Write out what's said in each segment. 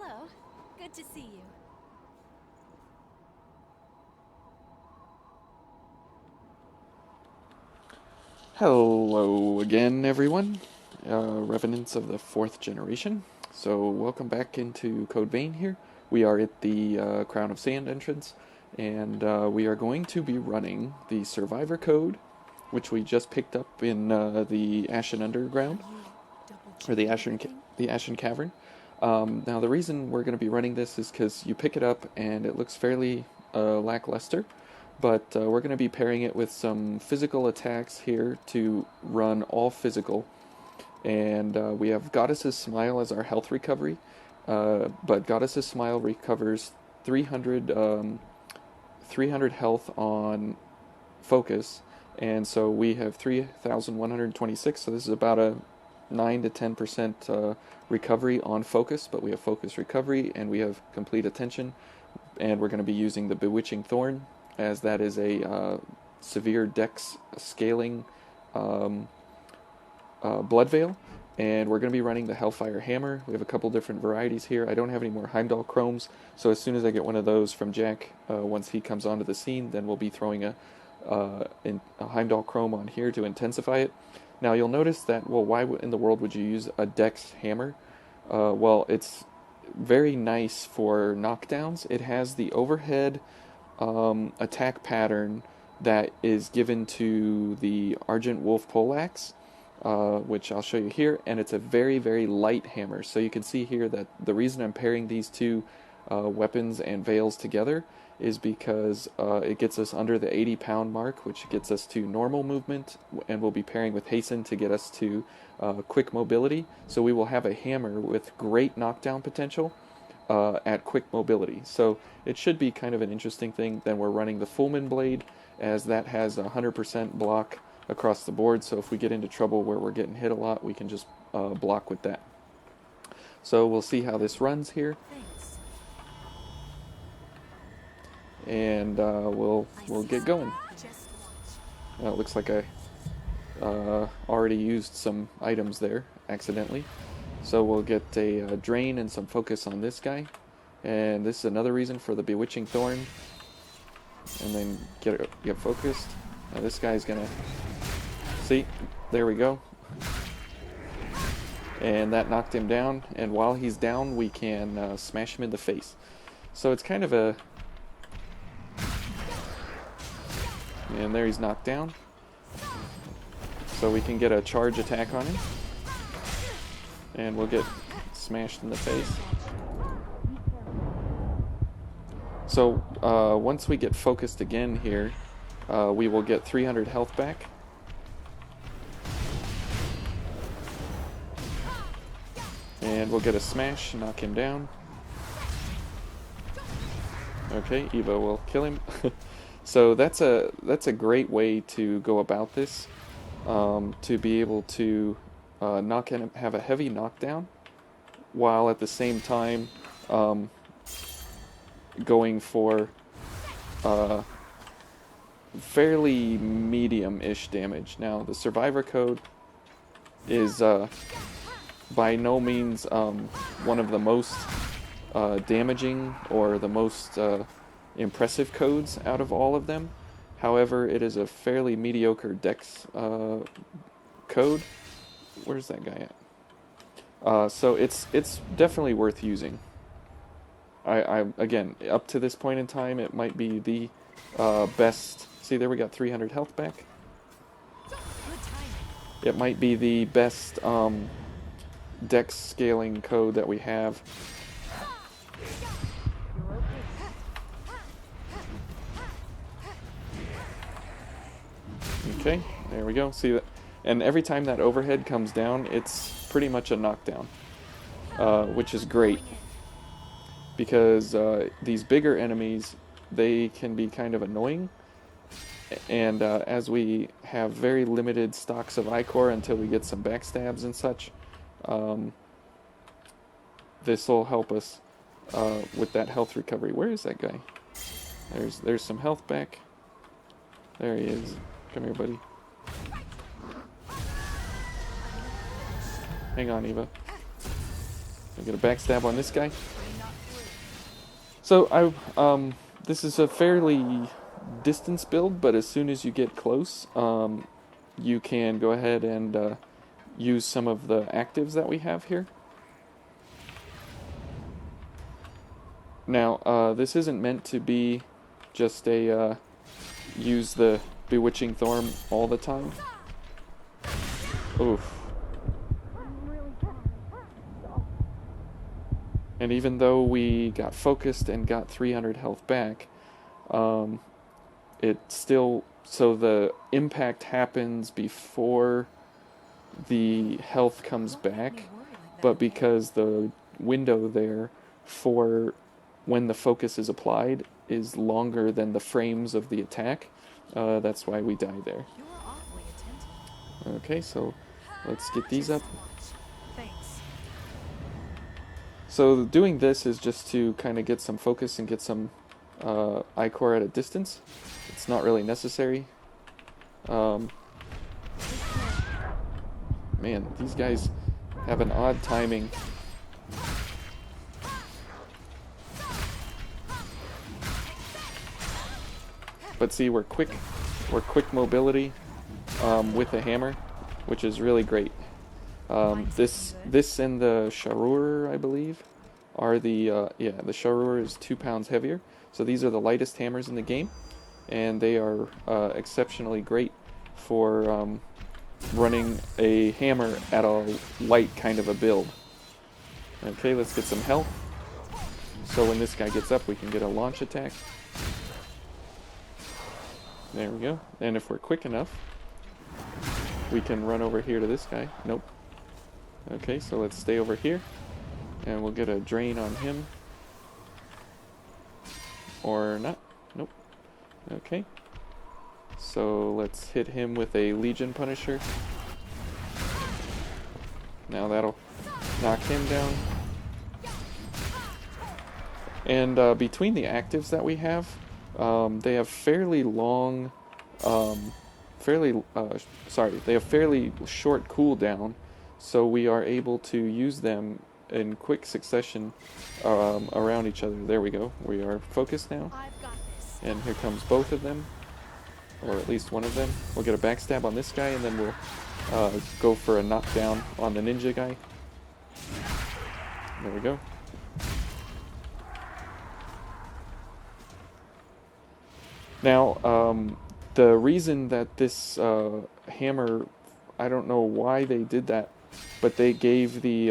Hello. Good to see you. Hello again, everyone. Revenants of the fourth generation. So, welcome back into Code Vein here. We are at the Crown of Sand entrance, and we are going to be running the Survivor Code, which we just picked up in the Ashen Are Underground, you double or the checking everything? The Ashen Cavern. Now, the reason we're going to be running this is because you pick it up and it looks fairly lackluster, but we're going to be pairing it with some physical attacks here to run all physical. And we have Goddess's Smile as our health recovery, but Goddess's Smile recovers 300, 300 health on focus, and so we have 3,126. So this is about a 9 to 10% recovery on focus, but we have focus recovery and we have complete attention, and we're going to be using the Bewitching Thorn, as that is a severe dex scaling um, Blood Veil, and we're going to be running the Hellfire Hammer. We have a couple different varieties here. I don't have any more Heimdall Chromes, so as soon as I get one of those from Jack, once he comes onto the scene, then we'll be throwing a Heimdall Chrome on here to intensify it. Now you'll notice that, well, why in the world would you use a Dex Hammer? Well, it's very nice for knockdowns. It has the overhead attack pattern that is given to the Argent Wolf Poleaxe, which I'll show you here, and it's a very, very light hammer. So you can see here that the reason I'm pairing these two weapons and veils together is because it gets us under the 80-pound mark, which gets us to normal movement, and we'll be pairing with Hasten to get us to quick mobility. So we will have a hammer with great knockdown potential at quick mobility. So it should be kind of an interesting thing. Then we're running the Fullman Blade, as that has a 100% block across the board. So if we get into trouble where we're getting hit a lot, we can just block with that. So we'll see how this runs here, Thanks. and we'll get going. Just It looks like I already used some items there accidentally. So we'll get a drain and some focus on this guy. And this is another reason for the Bewitching Thorn. And then get focused. Now this guy's gonna... See? There we go. And that knocked him down. And while he's down, we can smash him in the face. So it's kind of a... And there he's knocked down. So we can get a charge attack on him. And we'll get smashed in the face. So once we get focused again here, we will get 300 health back. And we'll get a smash, knock him down. Okay, Eva will kill him. So that's a great way to go about this, to be able to have a heavy knockdown, while at the same time going for fairly medium-ish damage. Now, the Survivor Code is by no means one of the most damaging or the most impressive codes out of all of them. However, it is a fairly mediocre dex code. Where's that guy at? So it's definitely worth using. I again, up to this point in time, it might be the best. See, there we got 300 health back. It might be the best dex scaling code that we have. Okay, there we go. See that? And every time that overhead comes down, it's pretty much a knockdown, which is great, because these bigger enemies, they can be kind of annoying, and as we have very limited stocks of ichor until we get some backstabs and such, this will help us with that health recovery. Where is that guy? There's some health back. There he is. Come here, buddy. Hang on, Eva. I get a backstab on this guy. So this is a fairly distance build, but as soon as you get close, you can go ahead and use some of the actives that we have here. Now, this isn't meant to be just a use the Bewitching Thorn all the time. Oof. And even though we got focused and got 300 health back, it still... So the impact happens before the health comes back, but because the window there for when the focus is applied is longer than the frames of the attack, that's why we die there. Okay, so let's get these up. So doing this is just to kind of get some focus and get some ichor at a distance. It's not really necessary. Man, these guys have an odd timing. But see, we're quick mobility with the hammer, which is really great. This and the Sharur, I believe, are the the Sharur is 2 pounds heavier. So these are the lightest hammers in the game, and they are exceptionally great for running a hammer at a light kind of a build. Okay, let's get some health. So when this guy gets up, we can get a launch attack. There we go. And if we're quick enough, we can run over here to this guy. Nope. Okay, so let's stay over here, and we'll get a drain on him. Or not. Nope. Okay. So let's hit him with a Legion Punisher. Now that'll knock him down. And between the actives that we have, they have fairly long, they have fairly short cooldown, so we are able to use them in quick succession around each other. There we go. We are focused now. And here comes both of them, or at least one of them. We'll get a backstab on this guy, and then we'll go for a knockdown on the ninja guy. There we go. Now, the reason that this hammer, I don't know why they did that, but they gave the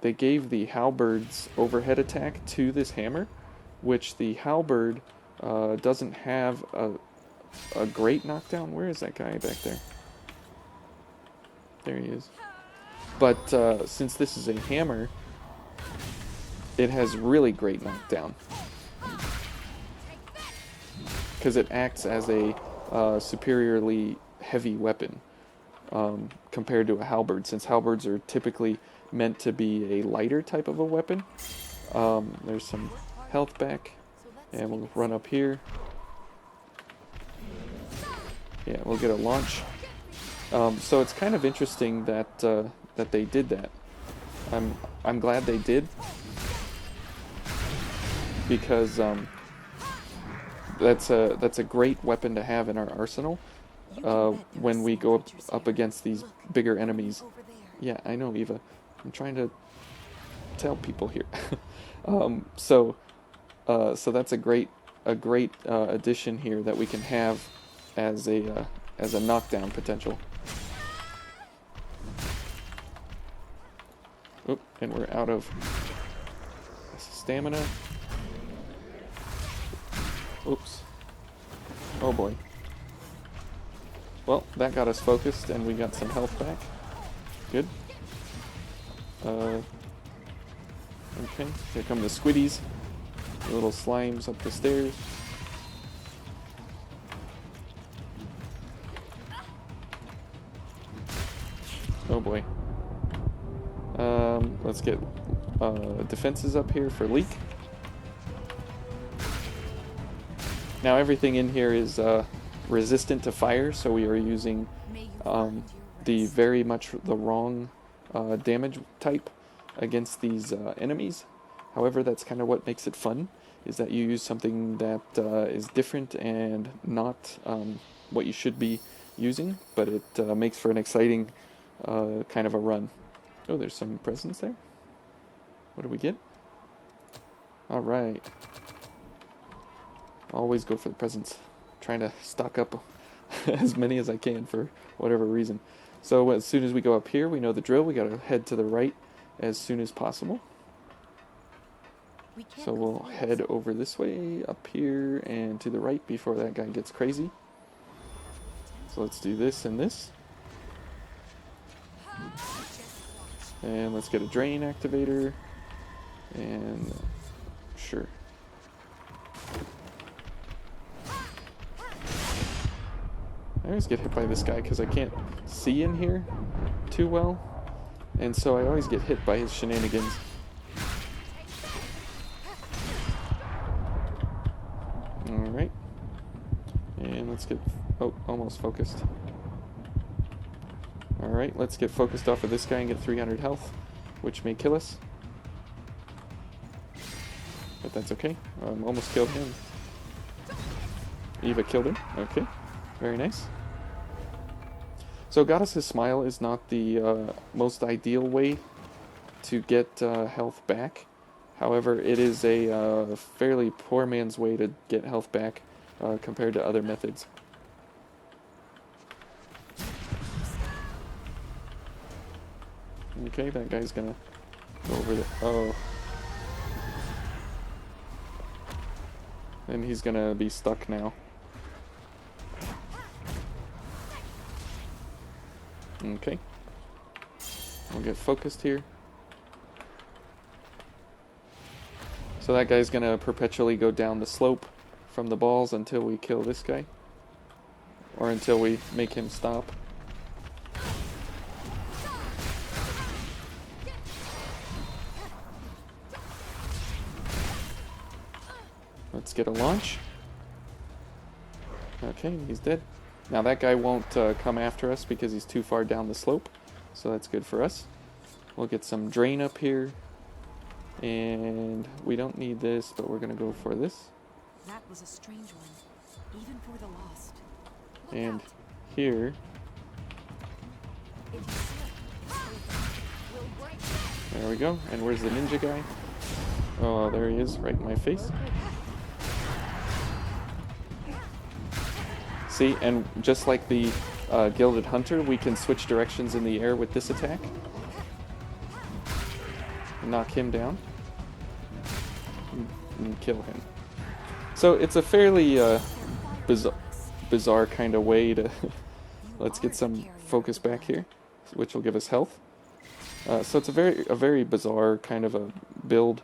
halberd's overhead attack to this hammer, which the halberd doesn't have a great knockdown. Where is that guy back there? There he is. But since this is a hammer, it has really great knockdown, because it acts as a superiorly heavy weapon compared to a halberd, since halberds are typically meant to be a lighter type of a weapon. There's some health back, and we'll run up here. Yeah, we'll get a launch. So it's kind of interesting that that they did that. I'm glad they did, because that's a great weapon to have in our arsenal when we go up against these bigger enemies. Yeah, I know, Eva. I'm trying to tell people here. So that's a great addition here that we can have as a knockdown potential. Oop, and we're out of stamina. Oops. Oh boy. Well, that got us focused, and we got some health back. Good. Okay, here come the squiddies. The little slimes up the stairs. Oh boy. Let's get defenses up here for leak. Now everything in here is resistant to fire, so we are using the very much the wrong damage type against these enemies. However, that's kind of what makes it fun, is that you use something that is different and not what you should be using, but it makes for an exciting kind of a run. Oh, there's some presents there. What do we get? All right. Always go for the presents. Trying to stock up as many as I can for whatever reason. So as soon as we go up here, we know the drill. We gotta head to the right as soon as possible. So we'll head over this way, up here, and to the right before that guy gets crazy. So let's do this and this. And let's get a drain activator. And sure. I always get hit by this guy because I can't see in here too well. And so I always get hit by his shenanigans. Alright. And let's get... Oh, almost focused. Alright, let's get focused off of this guy and get 300 health, which may kill us. But that's okay. Almost killed him. Eva killed him. Okay. Very nice. So Goddess's Smile is not the most ideal way to get health back. However, it is a fairly poor man's way to get health back compared to other methods. Okay, that guy's gonna go over there. Oh. And he's gonna be stuck now. Okay. We'll get focused here. So that guy's gonna perpetually go down the slope from the balls until we kill this guy. Or until we make him stop. Let's get a launch. Okay, he's dead. Now that guy won't come after us because he's too far down the slope. So that's good for us. We'll get some drain up here. And we don't need this, but we're going to go for this. That was a strange one, even for the lost. And here. There we go. And where's the ninja guy? Oh, there he is, right in my face. See, and just like the Gilded Hunter, we can switch directions in the air with this attack. Knock him down. And kill him. So it's a fairly bizarre kind of way to... Let's get some focus back here, which will give us health. So it's a very bizarre kind of a build.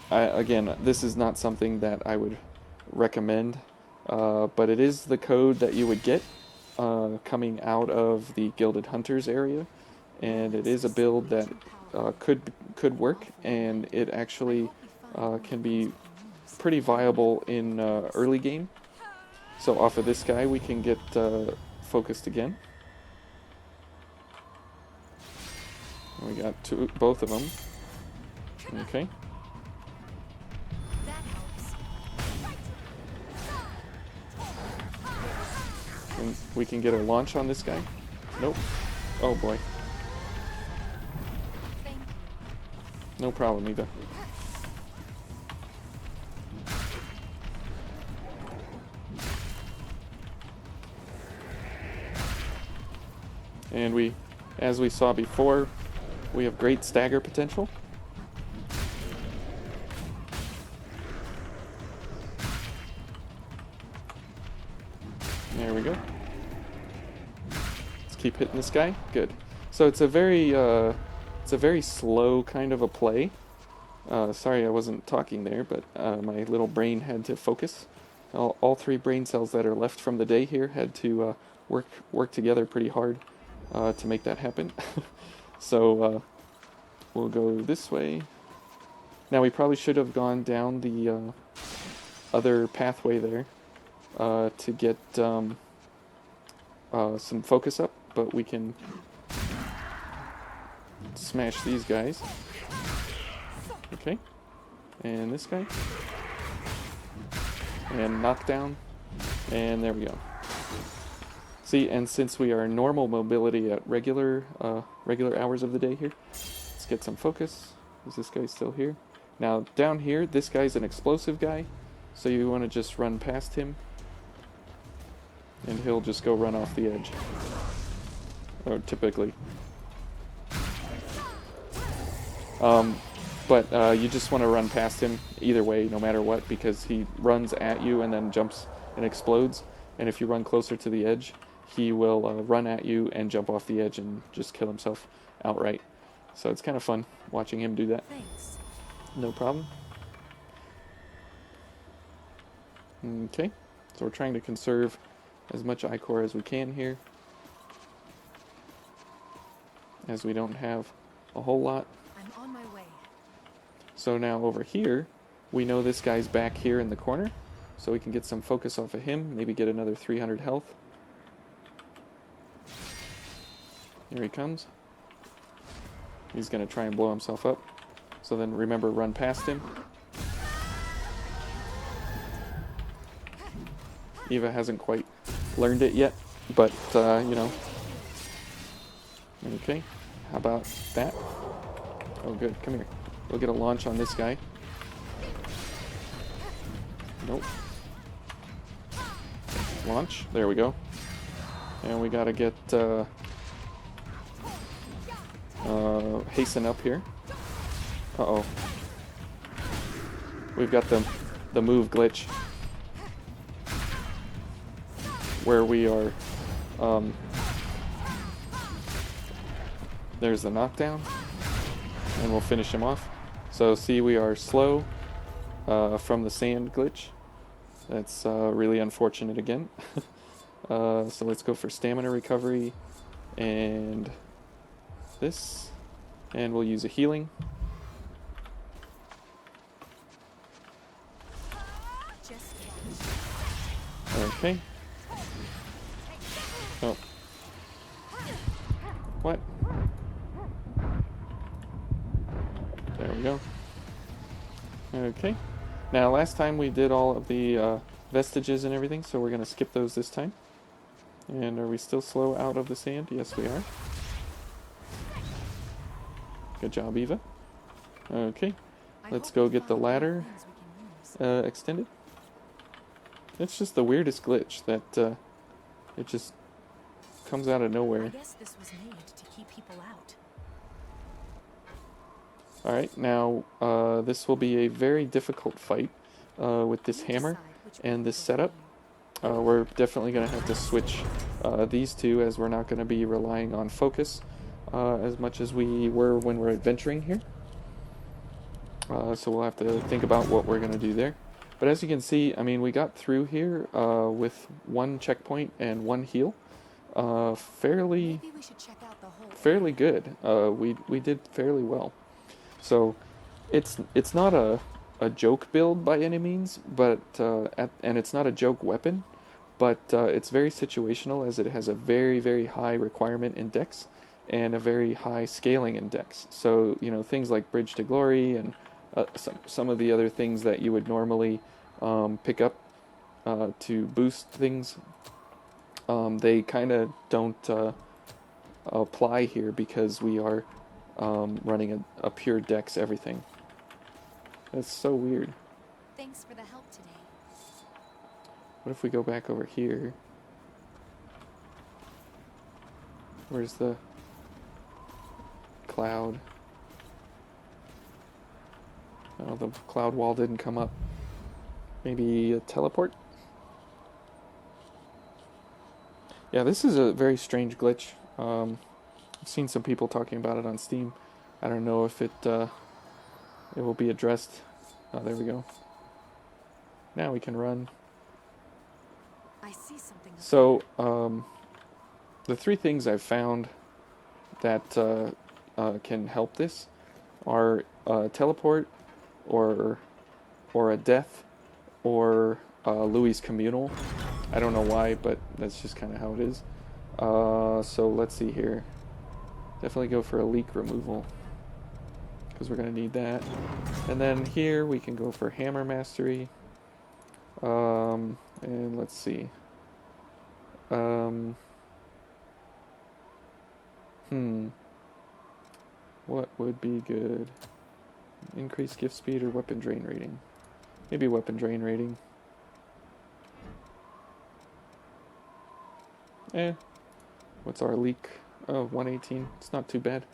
Again, this is not something that I would recommend. But it is the code that you would get coming out of the Gilded Hunters area, and it is a build that could work, and it actually can be pretty viable in early game. So off of this guy we can get focused again. We got both of them. Okay. And we can get a launch on this guy. Nope. Oh boy. No problem, Eva. And we, as we saw before, we have great stagger potential. There we go. Let's keep hitting this guy. Good. So it's a very slow kind of a play. Sorry I wasn't talking there, but my little brain had to focus. All three brain cells that are left from the day here had to work together pretty hard to make that happen. So we'll go this way. Now we probably should have gone down the other pathway there to get some focus up, but we can smash these guys. Okay. And this guy. And knockdown. And there we go. See, and since we are normal mobility at regular hours of the day here, let's get some focus. Is this guy still here? Now, down here, this guy's an explosive guy, so you want to just run past him, and he'll just go run off the edge. Or typically. But you just want to run past him either way, no matter what, because he runs at you and then jumps and explodes. And if you run closer to the edge, he will run at you and jump off the edge and just kill himself outright. So it's kind of fun watching him do that. Thanks. No problem. Okay, so we're trying to conserve as much ichor as we can here, as we don't have a whole lot. I'm on my way. So now over here, we know this guy's back here in the corner, so we can get some focus off of him, maybe get another 300 health. Here he comes. He's going to try and blow himself up. So then remember, run past him. Eva hasn't quite learned it yet, but, you know. Okay, how about that? Oh, good, come here. We'll get a launch on this guy. Nope. Launch, there we go. And we gotta get, hasten up here. Uh-oh. We've got the move glitch. Where we are, there's the knockdown. And we'll finish him off. So see, we are slow from the sand glitch. That's really unfortunate again. So let's go for stamina recovery and this. And we'll use a healing. Okay. Oh. What? There we go. Okay. Now, last time we did all of the vestiges and everything, so we're going to skip those this time. And are we still slow out of the sand? Yes, we are. Good job, Eva. Okay. Let's go get the ladder extended. It's just the weirdest glitch that it just comes out of nowhere. I guess this was made to keep people out. Alright, now this will be a very difficult fight with this hammer and this setup. We're definitely going to have to switch these two, as we're not going to be relying on focus as much as we were when we're adventuring here. So we'll have to think about what we're going to do there. But as you can see, I mean, we got through here with one checkpoint and one heal. Fairly good. We did fairly well. So it's not a joke build by any means, but and it's not a joke weapon, but it's very situational, as it has a very, very high requirement in Dex and a very high scaling in Dex. So, you know, things like Bridge to Glory and some of the other things that you would normally pick up to boost things, they kind of don't apply here, because we are running a pure Dex everything. That's so weird. Thanks for the help today. What if we go back over here? Where's the cloud? Oh, the cloud wall didn't come up. Maybe a teleport? Yeah, this is a very strange glitch. I've seen some people talking about it on Steam. I don't know if it will be addressed. Oh, there we go. Now we can run. I see something. So, the three things I've found that can help this are teleport, or a death, or Louis' communal. I don't know why, but that's just kind of how it is. So let's see here. Definitely go for a leak removal. because we're going to need that. And then here we can go for hammer mastery. And let's see. What would be good? Increase gift speed or weapon drain rating? Maybe weapon drain rating. What's our leak? Oh, 118. It's not too bad.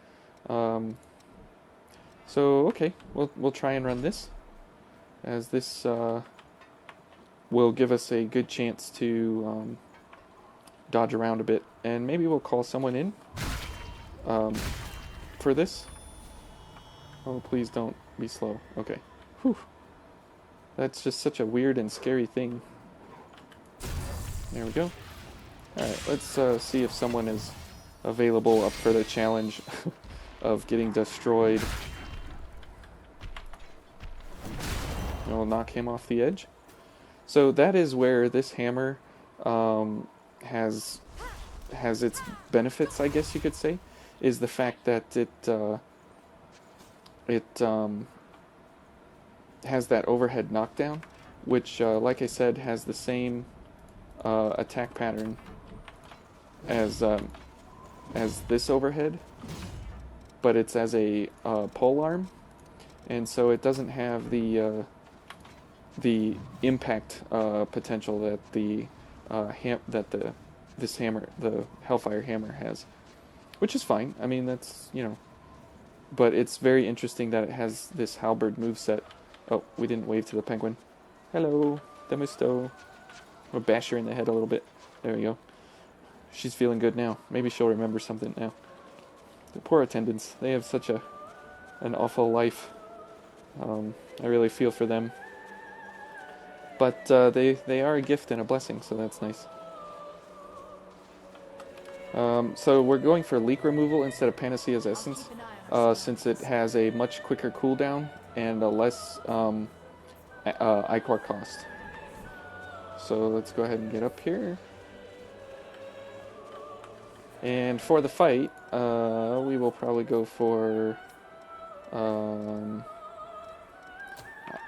So okay, we'll try and run this, as this will give us a good chance to dodge around a bit, and maybe we'll call someone in for this. Oh, please don't be slow. Okay. Whew. That's just such a weird and scary thing. There we go. Alright, let's see if someone is available up for the challenge of getting destroyed. We'll knock him off the edge. So that is where this hammer has its benefits, I guess you could say, is the fact that it has that overhead knockdown, which, like I said, has the same attack pattern as this overhead, but it's as a pole arm, and so it doesn't have the impact potential that this hammer, the Hellfire hammer, has, which is fine. I mean, that's, but it's very interesting that it has this halberd moveset. Oh, we didn't wave to the penguin. Hello, Demisto. We'll bash her in the head a little bit. There we go. She's feeling good now. Maybe she'll remember something now. The poor attendants. They have such an awful life. I really feel for them. But they are a gift and a blessing, so that's nice. So we're going for leak removal instead of Panacea's Essence, since it has a much quicker cooldown and a less ichor cost. So let's go ahead and get up here. And for the fight, we will probably go for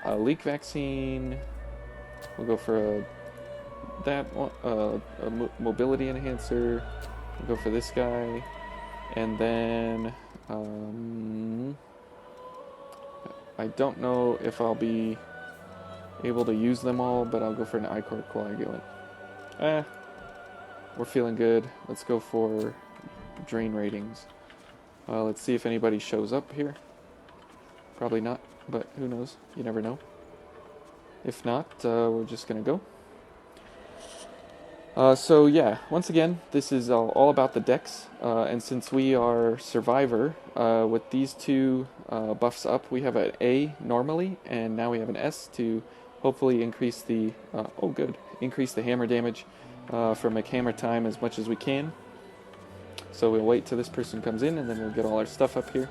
a leak vaccine. We'll go for a mobility enhancer. We'll go for this guy. And then I don't know if I'll be able to use them all, but I'll go for an ichor coagulant. We're feeling good. Let's go for drain ratings. Let's see if anybody shows up here. Probably not, but who knows? You never know. If not, we're just gonna go. So yeah, once again, this is all about the Dex, and since we are Survivor, with these two buffs up, we have an A normally, and now we have an S to hopefully increase the, increase the hammer damage for McHammer time as much as we can. So we'll wait till this person comes in, and then we'll get all our stuff up here.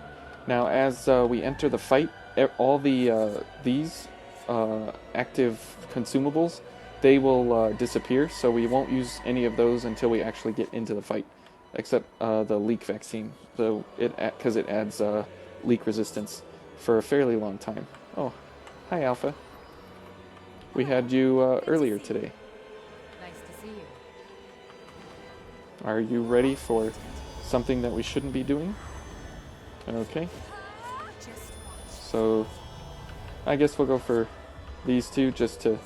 Now, as we enter the fight, all these active consumables, they will disappear, so we won't use any of those until we actually get into the fight, except the leak vaccine, because it adds leak resistance for a fairly long time. Oh, hi Alpha. We had you earlier today. Nice to see you. Are you ready for something that we shouldn't be doing? Okay. So, I guess we'll go for these two just to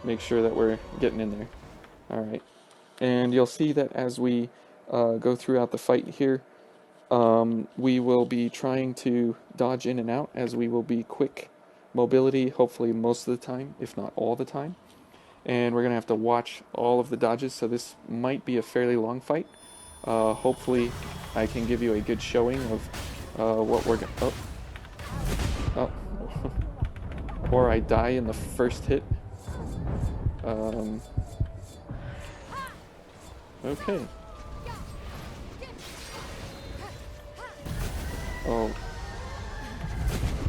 make sure that we're getting in there. Alright. And you'll see that as we go throughout the fight here, we will be trying to dodge in and out, as we will be quick mobility, hopefully most of the time, if not all the time. And we're going to have to watch all of the dodges, so this might be a fairly long fight. Hopefully I can give you a good showing of what we're going to... Oh. Or I die in the first hit. Okay. Oh.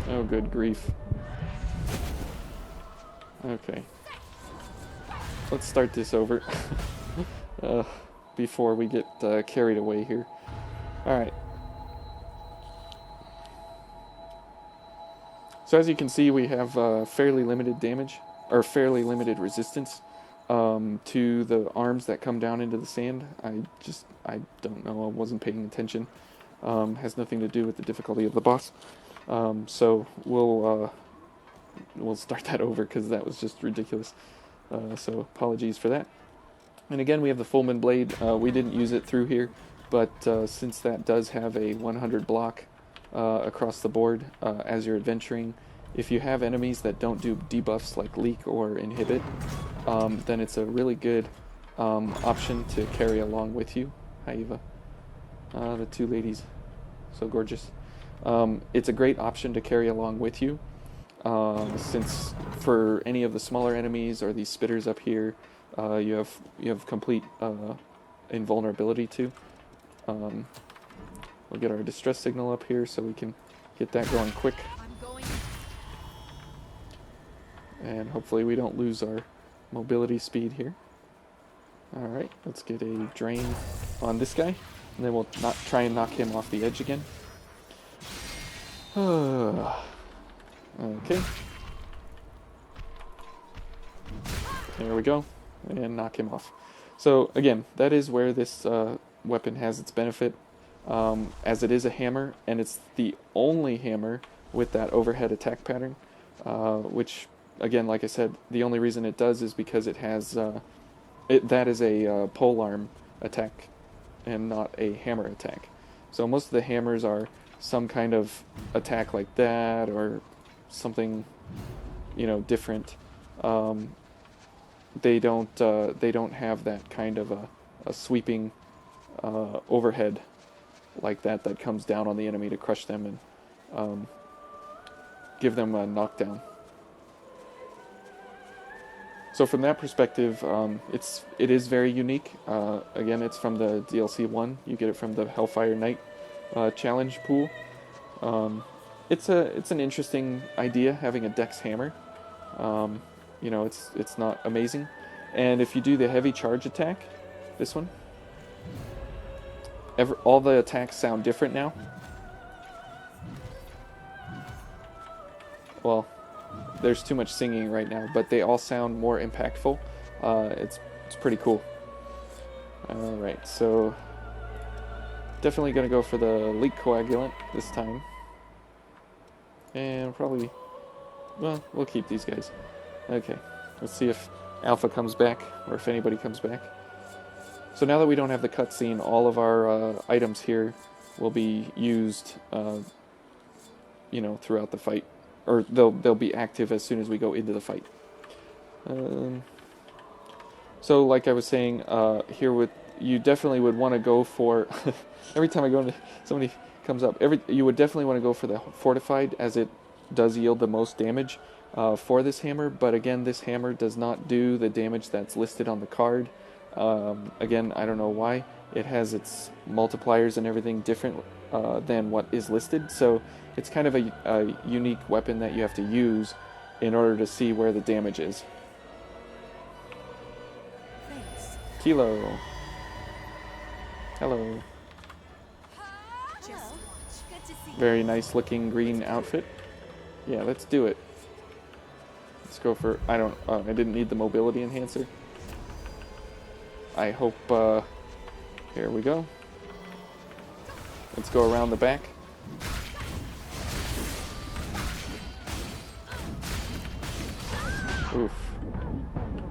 Oh, good grief. Okay. Let's start this over. Before we get carried away here. Alright. So as you can see, we have fairly limited damage, or fairly limited resistance to the arms that come down into the sand. I don't know, I wasn't paying attention. Has nothing to do with the difficulty of the boss. So we'll start that over because that was just ridiculous. So apologies for that. And again, we have the Fulman Blade. We didn't use it through here, but since that does have a 100 block across the board as you're adventuring, if you have enemies that don't do debuffs like leak or inhibit, then it's a really good option to carry along with you. Hi, Eva. The two ladies. So gorgeous. It's a great option to carry along with you, since for any of the smaller enemies or these spitters up here, you have complete invulnerability to. We'll get our distress signal up here so we can get that going quick. And hopefully we don't lose our mobility speed here. Alright, let's get a drain on this guy, and then we'll try and knock him off the edge again. Okay. There we go. And knock him off. So again, that is where this weapon has its benefit, as it is a hammer, and it's the only hammer with that overhead attack pattern, which, again, like I said, the only reason it does is because it has that is a polearm attack and not a hammer attack. So most of the hammers are some kind of attack like that or something, different. They don't have that kind of a sweeping overhead like that comes down on the enemy to crush them and give them a knockdown. So from that perspective, it is very unique. Again, it's from the DLC 1. You get it from the Hellfire Knight challenge pool. It's an interesting idea, having a Dex Hammer. It's not amazing. And if you do the heavy charge attack, this one, all the attacks sound different now. Well, there's too much singing right now, but they all sound more impactful. It's pretty cool. Alright, so definitely going to go for the leak coagulant this time. And probably, well, we'll keep these guys. Okay, let's see if Alpha comes back, or if anybody comes back. So now that we don't have the cutscene, all of our items here will be used, throughout the fight. Or they'll be active as soon as we go into the fight. So like I was saying, you definitely would want to go for... every time I go into... somebody comes up. You would definitely want to go for the fortified, as it does yield the most damage for this hammer. But again, this hammer does not do the damage that's listed on the card. Again, I don't know why. It has its multipliers and everything different than what is listed. So it's kind of a unique weapon that you have to use in order to see where the damage is. Thanks. Kilo. Hello. Very nice looking green outfit. Yeah, let's do it. Let's go for... I didn't need the mobility enhancer. I hope... here we go. Let's go around the back. Oof.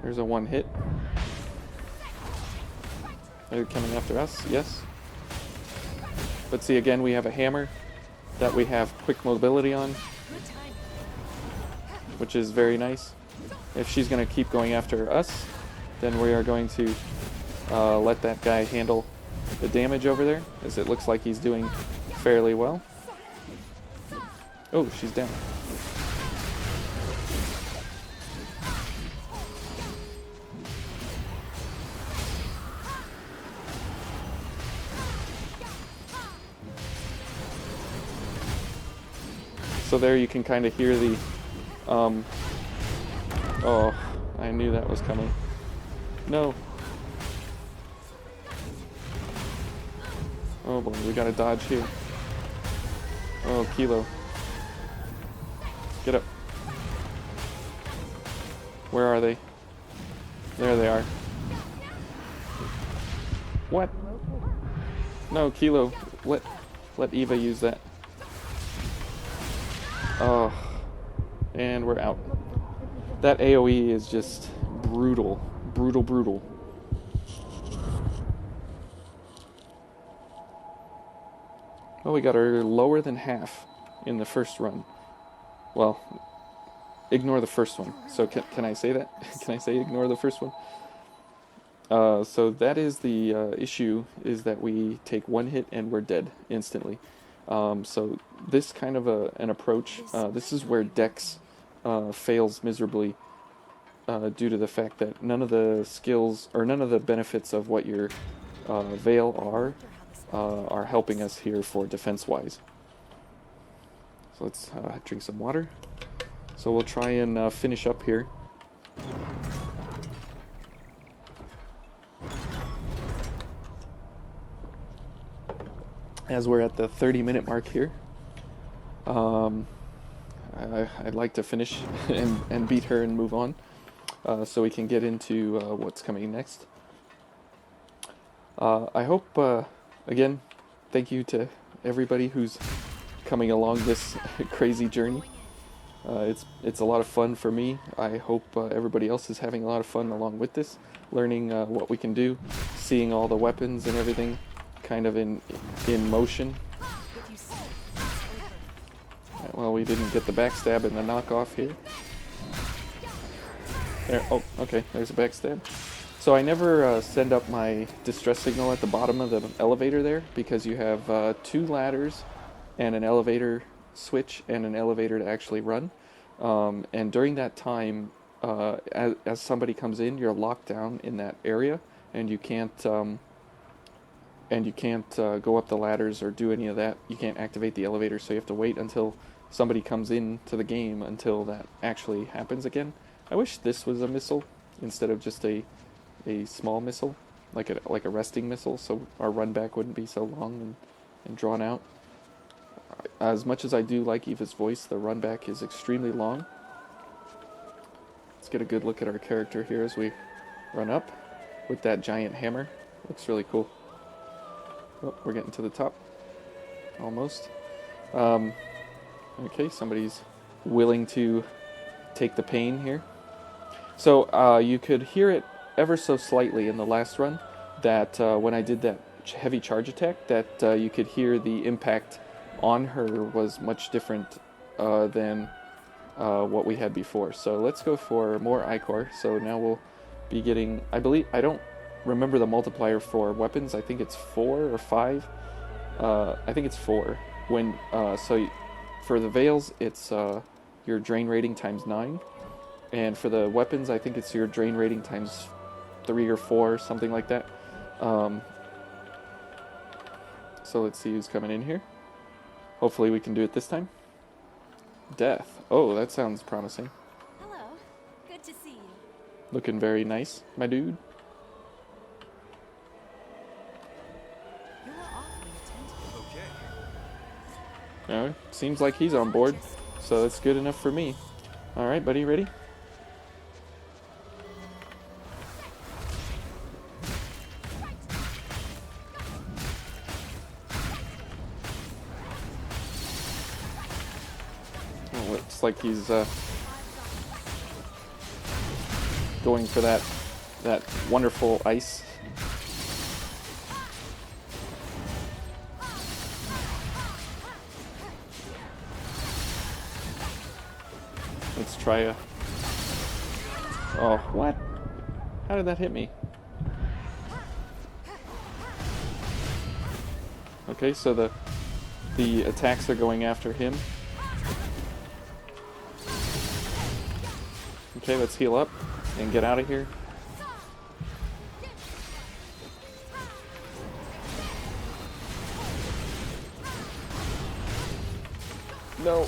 There's a one hit. They're coming after us, yes. But see, again, we have a hammer that we have quick mobility on, which is very nice. If she's going to keep going after us, then we are going to let that guy handle the damage over there, as it looks like he's doing fairly well. Oh, she's down. So there you can kind of hear the, oh, I knew that was coming. No. Oh boy, we gotta dodge here. Oh, Kilo. Get up. Where are they? There they are. What? No, Kilo. Let Eva use that. Oh. And we're out. That AoE is just brutal. Brutal, brutal. Well, we got her lower than half in the first run. Well, ignore the first one. So can I say that? Can I say ignore the first one? So that is the issue, is that we take one hit and we're dead instantly. So this kind of an approach, this is where Dex fails miserably due to the fact that none of the skills, or none of the benefits of what your Veil are helping us here for defense-wise. So let's drink some water. So we'll try and finish up here. As we're at the 30-minute mark here. I'd like to finish and beat her and move on. So we can get into what's coming next. I hope, again, thank you to everybody who's coming along this crazy journey. It's a lot of fun for me. I hope everybody else is having a lot of fun along with this, learning what we can do, seeing all the weapons and everything kind of in motion. Well, we didn't get the backstab and the knockoff here. There. Oh, okay. There's a backstab. So I never send up my distress signal at the bottom of the elevator there, because you have 2 ladders and an elevator switch and an elevator to actually run. And during that time, as somebody comes in, you're locked down in that area, and you can't go up the ladders or do any of that. You can't activate the elevator, so you have to wait until somebody comes into the game until that actually happens again. I wish this was a missile instead of just a small missile, like a resting missile, so our run back wouldn't be so long and drawn out. As much as I do like Eva's voice, the run back is extremely long. Let's get a good look at our character here as we run up with that giant hammer. Looks really cool. Oh, we're getting to the top. Almost. Okay, somebody's willing to take the pain here. So you could hear it ever so slightly in the last run, that when I did that heavy charge attack, that you could hear the impact on her was much different than what we had before. So let's go for more ichor. So now we'll be getting, I don't remember the multiplier for weapons. I think it's 4 or 5. I think it's 4. When so for the veils, it's your drain rating times 9, and for the weapons, I think it's your drain rating times 3 or 4, something like that. So let's see who's coming in here. Hopefully we can do it this time. Death. Oh, that sounds promising. Hello. Good to see you. Looking very nice, my dude. You're awfully attentive. No, seems like he's on board, so that's good enough for me. Alright, buddy, ready? Oh, looks like he's going for that wonderful ice. Let's try a... Oh, what? How did that hit me? Okay, so the attacks are going after him. Okay, let's heal up and get out of here. No.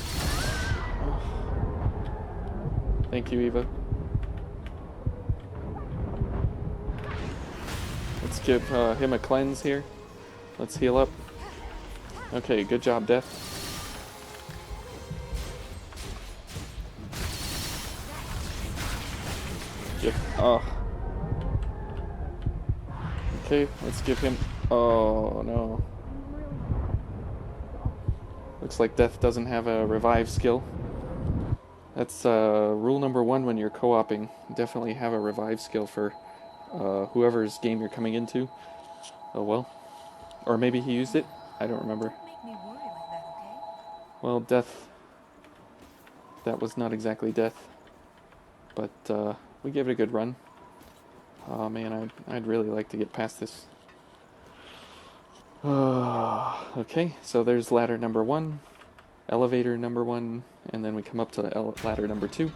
Thank you, Eva. Let's give him a cleanse here. Let's heal up. Okay, good job, Death. Get, oh. Okay, let's give him... Oh, no. Looks like Death doesn't have a revive skill. That's rule number 1 when you're co-oping. Definitely have a revive skill for whoever's game you're coming into. Oh well. Or maybe he used it? I don't remember. Don't make me worry like that, okay? Well, Death... That was not exactly Death. But we gave it a good run. Oh man, I'd really like to get past this. Okay, so there's ladder number 1, elevator number 1, and then we come up to ladder number 2.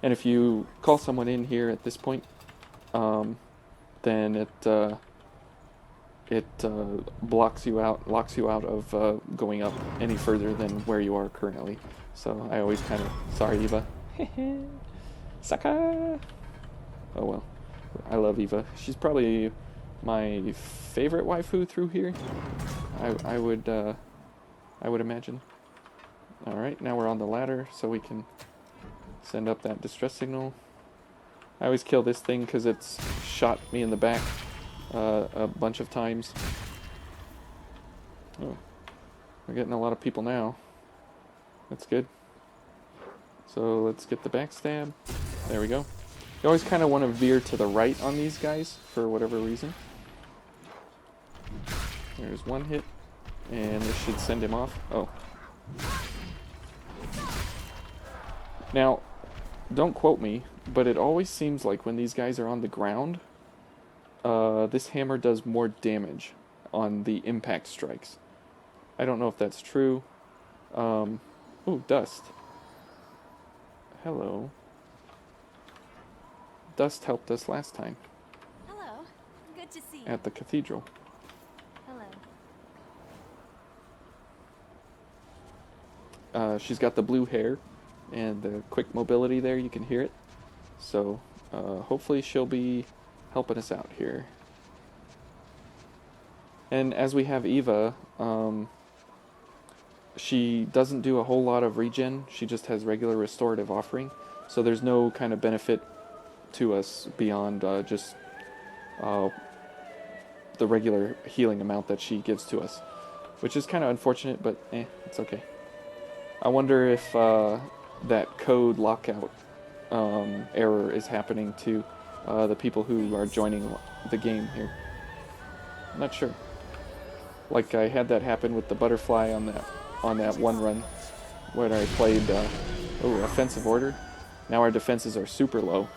And if you call someone in here at this point, then it blocks you out, locks you out of going up any further than where you are currently. So I always kind of... Sorry, Eva. Sucker! Oh well. I love Eva. She's probably my favorite waifu through here. I would imagine. Alright, now we're on the ladder, so we can send up that distress signal. I always kill this thing because it's shot me in the back a bunch of times. Oh, we're getting a lot of people now. That's good. So let's get the backstab. There we go. You always kind of want to veer to the right on these guys for whatever reason. There's one hit, and this should send him off. Oh. Now, don't quote me, but it always seems like when these guys are on the ground, this hammer does more damage on the impact strikes. I don't know if that's true. Ooh, dust. Hello. Dust helped us last time. Hello. Good to see you. At the cathedral. Hello. She's got the blue hair and the quick mobility there, you can hear it. So, hopefully she'll be helping us out here. And as we have Eva, she doesn't do a whole lot of regen, she just has regular restorative offering. So there's no kind of benefit to us beyond just the regular healing amount that she gives to us. Which is kind of unfortunate, but it's okay. I wonder if that code lockout error is happening to the people who are joining the game here. I'm not sure. Like I had that happen with the butterfly on that one run when I played offensive order. Now our defenses are super low.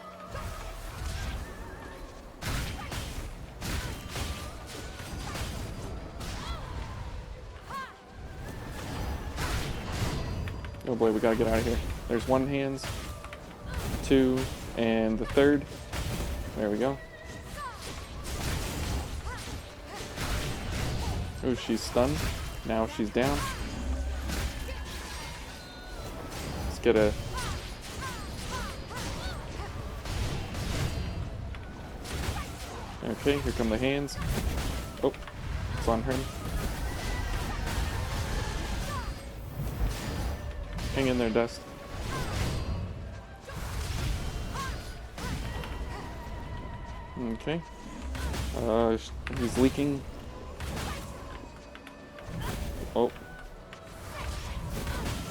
Oh boy, we gotta get out of here. There's one hands, 2, and the 3rd. There we go. Oh, she's stunned. Now she's down. Let's get a... Okay, here come the hands. Oh, it's on her. Hang in there, Dust. Okay. He's leaking. Oh.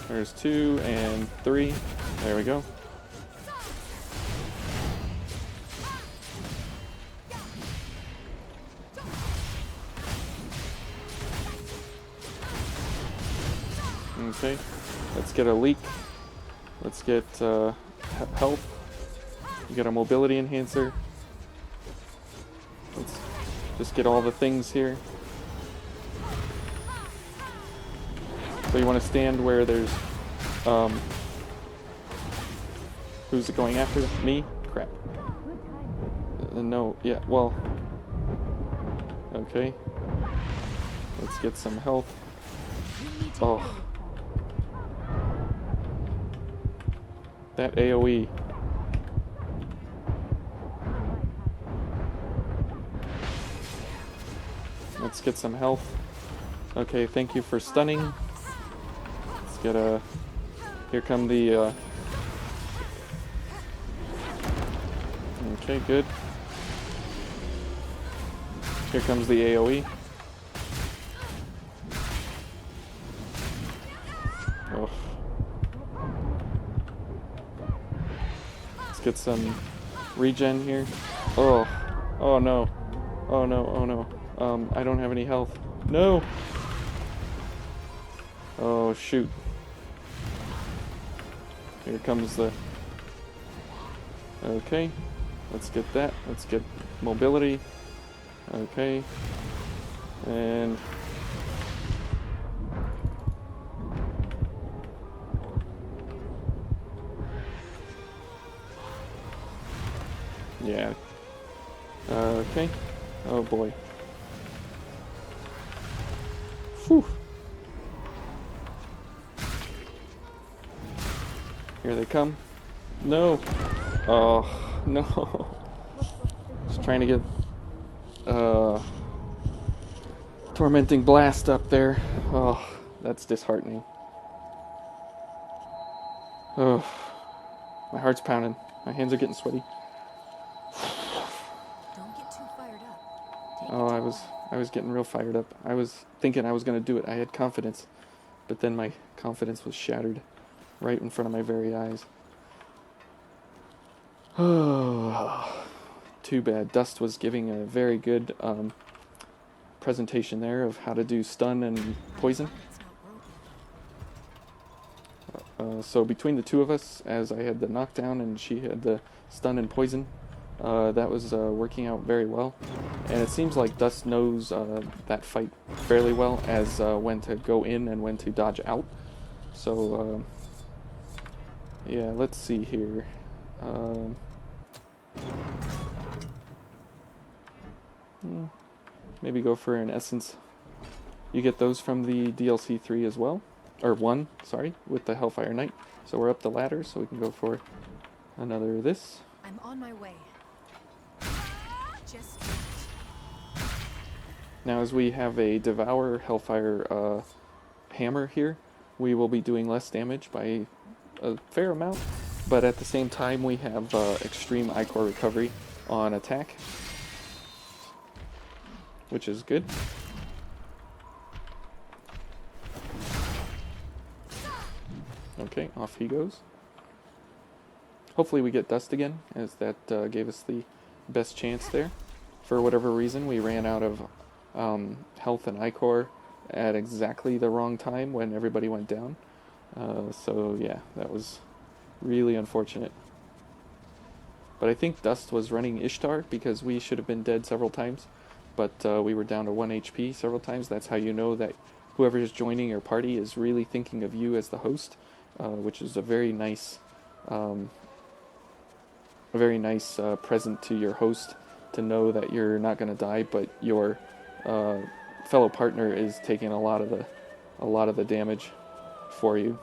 There's 2 and 3. There we go. Okay. Let's get a leak. Let's get health. We got a mobility enhancer. Let's just get all the things here. So you want to stand where there's who's it going after? Me? Crap. No, yeah, well. Okay. Let's get some health. Oh. That AoE. Let's get some health. Okay, thank you for stunning. Let's get a... Here come the... Okay, good. Here comes the AoE. Oh. Let's get some regen here. Oh. Oh no. Oh no, oh no. I don't have any health. No! Oh shoot. Here comes the... Okay. Let's get that. Let's get mobility. Okay. And... Yeah. Okay. Oh boy. Whew. Here they come. No. Oh, no. Just trying to get tormenting blast up there. Oh, that's disheartening. Oh, my heart's pounding. My hands are getting sweaty. Don't get too fired up. Take Oh, it I was getting real fired up. I was thinking I was going to do it. I had confidence. But then my confidence was shattered right in front of my very eyes. Oh, too bad. Dust was giving a very good presentation there of how to do stun and poison. It's not broken. So between the two of us, as I had the knockdown and she had the stun and poison, that was working out very well. And it seems like Dust knows that fight fairly well, as when to go in and when to dodge out. So, yeah, let's see here. Maybe go for an essence. You get those from the DLC 3 as well. Or 1, sorry, with the Hellfire Knight. So we're up the ladder, so we can go for another this. I'm on my way. Just Now, as we have a Devour Hellfire Hammer here, we will be doing less damage by a fair amount, but at the same time we have extreme ichor recovery on attack, which is good. Okay, off he goes. Hopefully we get Dust again, as that gave us the best chance there. For whatever reason, we ran out of health and ichor at exactly the wrong time when everybody went down. So yeah, that was really unfortunate. But I think Dust was running Ishtar because we should have been dead several times. But we were down to 1 HP several times. That's how you know that whoever is joining your party is really thinking of you as the host, which is a very nice present to your host, to know that you're not going to die, but your fellow partner is taking a lot of the damage for you.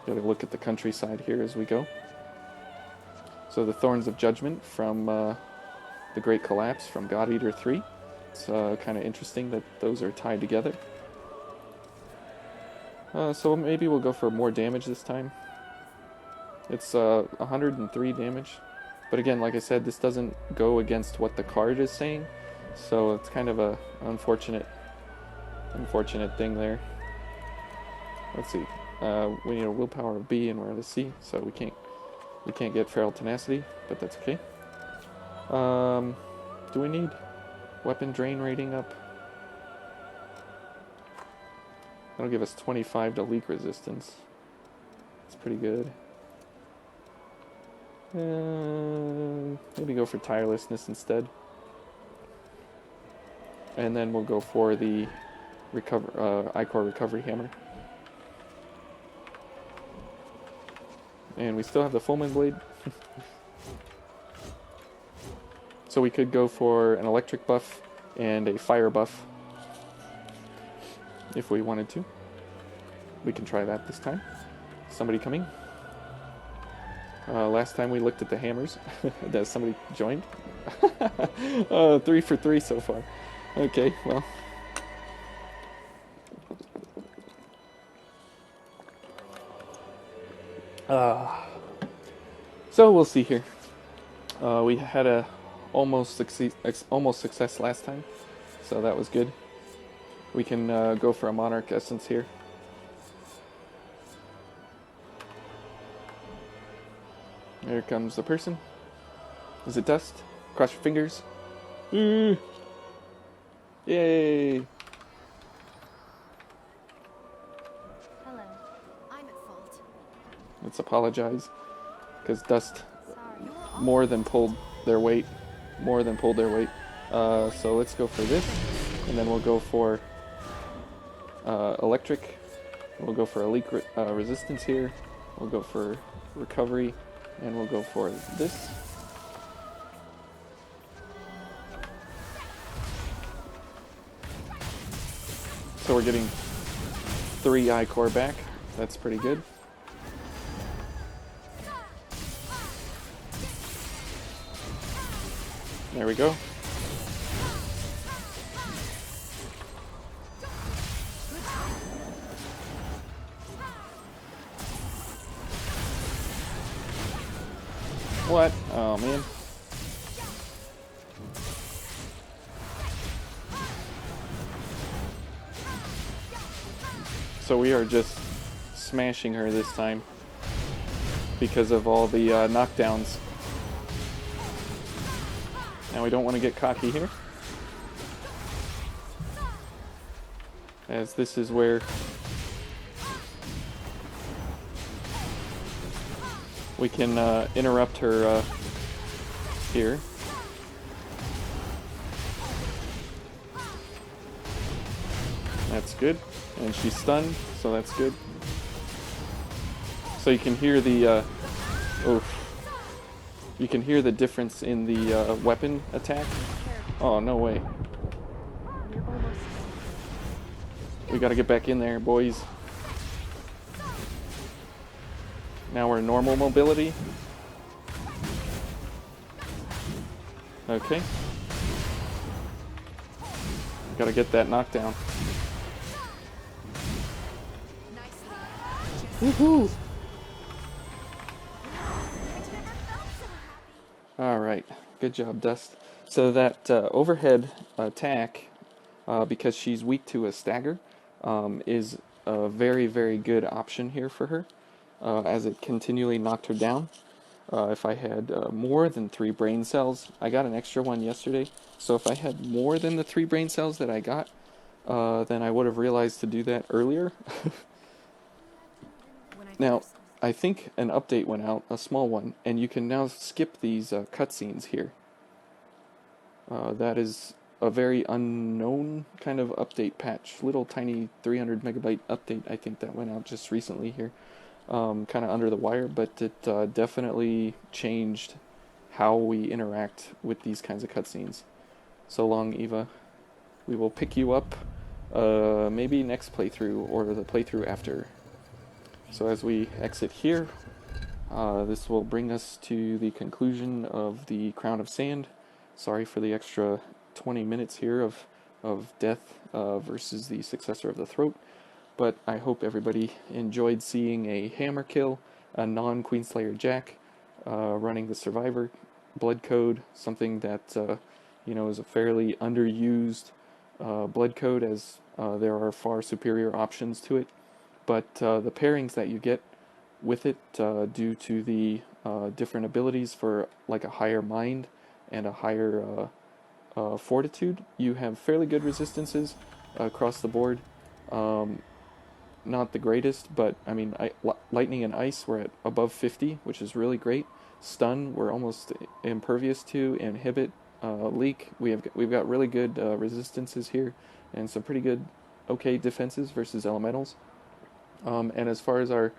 Gotta look at the countryside here as we go. So the Thorns of Judgment from the Great Collapse from God Eater 3. It's kind of interesting that those are tied together. So maybe we'll go for more damage this time. It's 103 damage. But again, like I said, this doesn't go against what the card is saying. So it's kind of a unfortunate thing there. Let's see. We need a willpower of B and we're at a C, so we can't get Feral Tenacity, but that's okay. Do we need weapon drain rating up? That'll give us 25 to leak resistance. It's pretty good. Maybe go for tirelessness instead. And then we'll go for the ichor recovery hammer. And we still have the Fulmin Blade. So we could go for an electric buff and a fire buff if we wanted to. We can try that this time. Somebody coming? Last time we looked at the hammers. Does somebody joined? 3 for 3 so far. Okay, well. So we'll see here. We had a almost success last time, so that was good. We can go for a Monarch Essence here. There comes the person. Is it dust? Cross your fingers. Yay! Hello. I'm at fault. Let's apologize, because dust Sorry. more than pulled their weight. So let's go for this, and then we'll go for electric. We'll go for a leak resistance here. We'll go for recovery, and we'll go for this. So we're getting 3 ichor back. That's pretty good. There we go. What? Oh man. So we are just smashing her this time because of all the knockdowns. Now we don't want to get cocky here, as this is where we can interrupt her here. That's good. And she's stunned, so that's good. So you can hear the you can hear the difference in the weapon attack. Oh, no way. You're almost. We gotta get back in there, boys. Now we're normal mobility. Okay. Gotta get that knockdown. Woohoo! Alright, good job, Dust. So that overhead attack, because she's weak to a stagger, is a very, very good option here for her, as it continually knocked her down. If I had more than 3 brain cells, I got an extra one yesterday, so if I had more than the 3 brain cells that I got, then I would have realized to do that earlier. Now, I think an update went out, a small one, and you can now skip these cutscenes here. That is a very unknown kind of update patch. Little tiny 300 megabyte update, I think, that went out just recently here. Kind of under the wire, but it definitely changed how we interact with these kinds of cutscenes. So long, Eva. We will pick you up maybe next playthrough or the playthrough after. So as we exit here, this will bring us to the conclusion of the Crown of Sand. Sorry for the extra 20 minutes here of death versus the successor of the Throat. But I hope everybody enjoyed seeing a hammer kill, a non-Queenslayer Jack, running the Survivor blood code, something that is a fairly underused blood code, as there are far superior options to it. But the pairings that you get with it, due to the different abilities for like a higher mind and a higher fortitude, you have fairly good resistances across the board. Not the greatest, but I mean, lightning and ice we're at above 50, which is really great. Stun we're almost impervious to. Inhibit, leak, we've got really good resistances here, and some pretty good, okay defenses versus elementals. And as far as our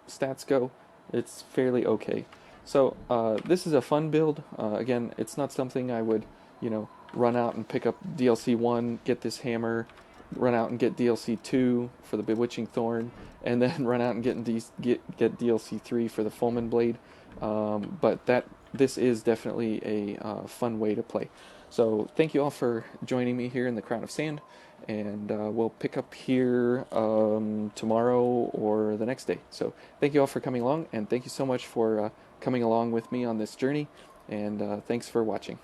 stats go, it's fairly okay. So this is a fun build. Again, it's not something I would, run out and pick up DLC 1, get this hammer, run out and get DLC 2 for the Bewitching Thorn, and then run out and get DLC 3 for the Fulmin Blade. But this is definitely a fun way to play. So thank you all for joining me here in the Crown of Sand, and we'll pick up here tomorrow or the next day. So thank you all for coming along, and thank you so much for coming along with me on this journey, and thanks for watching.